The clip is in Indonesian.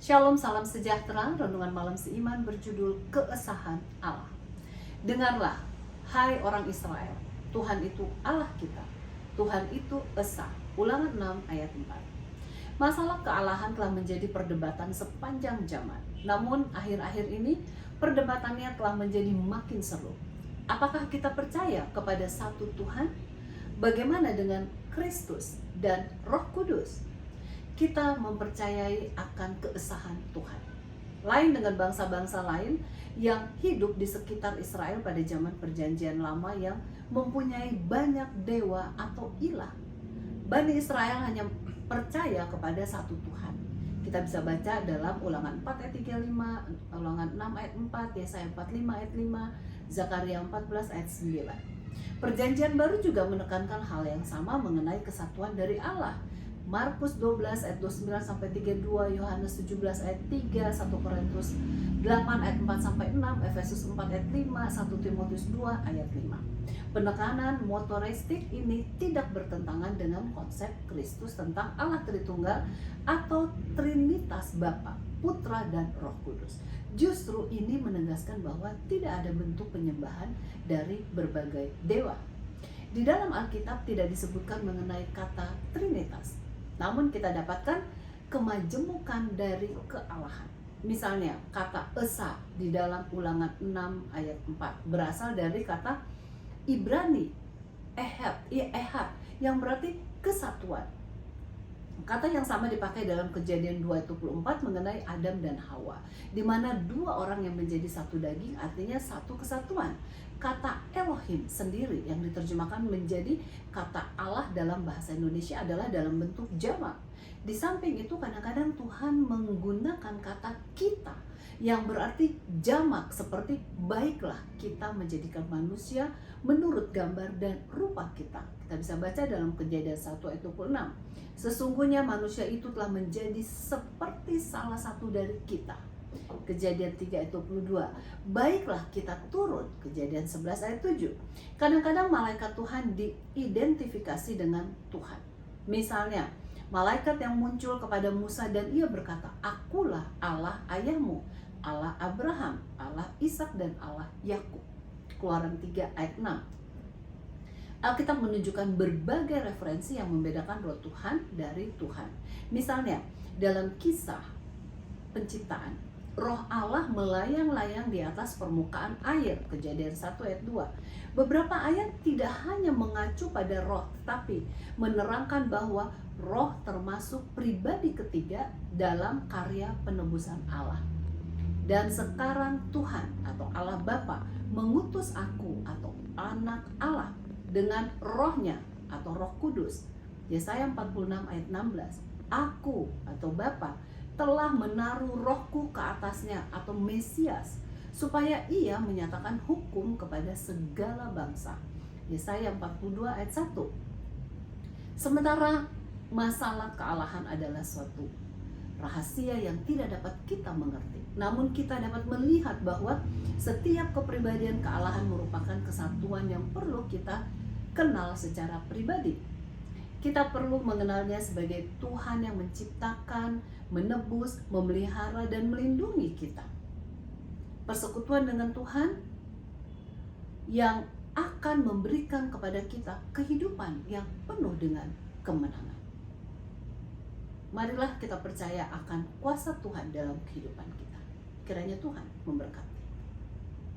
Shalom, salam sejahtera. Renungan malam seiman berjudul Keesahan Allah. Dengarlah, hai orang Israel, Tuhan itu Allah kita. Tuhan itu esa. Ulangan 6 ayat 4. Masalah kealahan telah menjadi perdebatan sepanjang zaman. Namun akhir-akhir ini perdebatannya telah menjadi makin seru. Apakah kita percaya kepada satu Tuhan? Bagaimana dengan Kristus dan Roh Kudus? Kita mempercayai akan keesahan Tuhan. Lain dengan bangsa-bangsa lain yang hidup di sekitar Israel pada zaman perjanjian lama yang mempunyai banyak dewa atau ilah. Bani Israel hanya percaya kepada satu Tuhan. Kita bisa baca dalam Ulangan 4 ayat 35, Ulangan 6 ayat 4, Yesaya 45 ayat 5, Zakaria 14 ayat 9. Perjanjian baru juga menekankan hal yang sama mengenai kesatuan dari Allah. Markus 12 ayat 29 sampai 32, Yohanes 17 ayat 3, 1 Korintus 8 ayat 4 sampai 6, Efesus 4 ayat 5, 1 Timotius 2 ayat 5. Penekanan motoristik ini tidak bertentangan dengan konsep Kristus tentang Allah Tritunggal atau Trinitas Bapa, Putra dan Roh Kudus. Justru ini menegaskan bahwa tidak ada bentuk penyembahan dari berbagai dewa. Di dalam Alkitab tidak disebutkan mengenai kata Trinitas. Namun kita dapatkan kemajemukan dari kealahan. Misalnya kata esa di dalam Ulangan 6 ayat 4 berasal dari kata Ibrani ehad yang berarti kesatuan. Kata yang sama dipakai dalam Kejadian 2:24 mengenai Adam dan Hawa, di mana dua orang yang menjadi satu daging artinya satu kesatuan. Kata Elohim sendiri yang diterjemahkan menjadi kata Allah dalam bahasa Indonesia adalah dalam bentuk jamak. Di samping itu kadang-kadang Tuhan menggunakan kata kita yang berarti jamak, seperti baiklah kita menjadikan manusia menurut gambar dan rupa kita. Kita bisa baca dalam Kejadian 1 ayat 26. Sesungguhnya manusia itu telah menjadi seperti salah satu dari kita. Kejadian 3 ayat 22. Baiklah kita turun. Kejadian 11 ayat 7. Kadang-kadang malaikat Tuhan diidentifikasi dengan Tuhan. Misalnya, malaikat yang muncul kepada Musa dan ia berkata, "Akulah Allah ayahmu, Allah Abraham, Allah Ishak dan Allah Yakub." Keluaran 3 ayat 6. Alkitab menunjukkan berbagai referensi yang membedakan roh Tuhan dari Tuhan. Misalnya, dalam Kisah Penciptaan, roh Allah melayang-layang di atas permukaan air. Kejadian 1 ayat 2. Beberapa ayat tidak hanya mengacu pada roh, tetapi menerangkan bahwa roh termasuk pribadi ketiga dalam karya penebusan Allah. Dan sekarang Tuhan atau Allah Bapa mengutus aku atau anak Allah dengan rohnya atau Roh Kudus. Yesaya 46 ayat 16. Aku atau Bapa telah menaruh rohku ke atasnya atau Mesias, supaya ia menyatakan hukum kepada segala bangsa. Yesaya 42 ayat 1. Sementara masalah kealahan adalah suatu rahasia yang tidak dapat kita mengerti. Namun kita dapat melihat bahwa setiap kepribadian kealahan merupakan kesatuan yang perlu kita kenal secara pribadi. Kita perlu mengenalnya sebagai Tuhan yang menciptakan, menebus, memelihara, dan melindungi kita. Persekutuan dengan Tuhan yang akan memberikan kepada kita kehidupan yang penuh dengan kemenangan. Marilah kita percaya akan kuasa Tuhan dalam kehidupan kita. Kiranya Tuhan memberkati.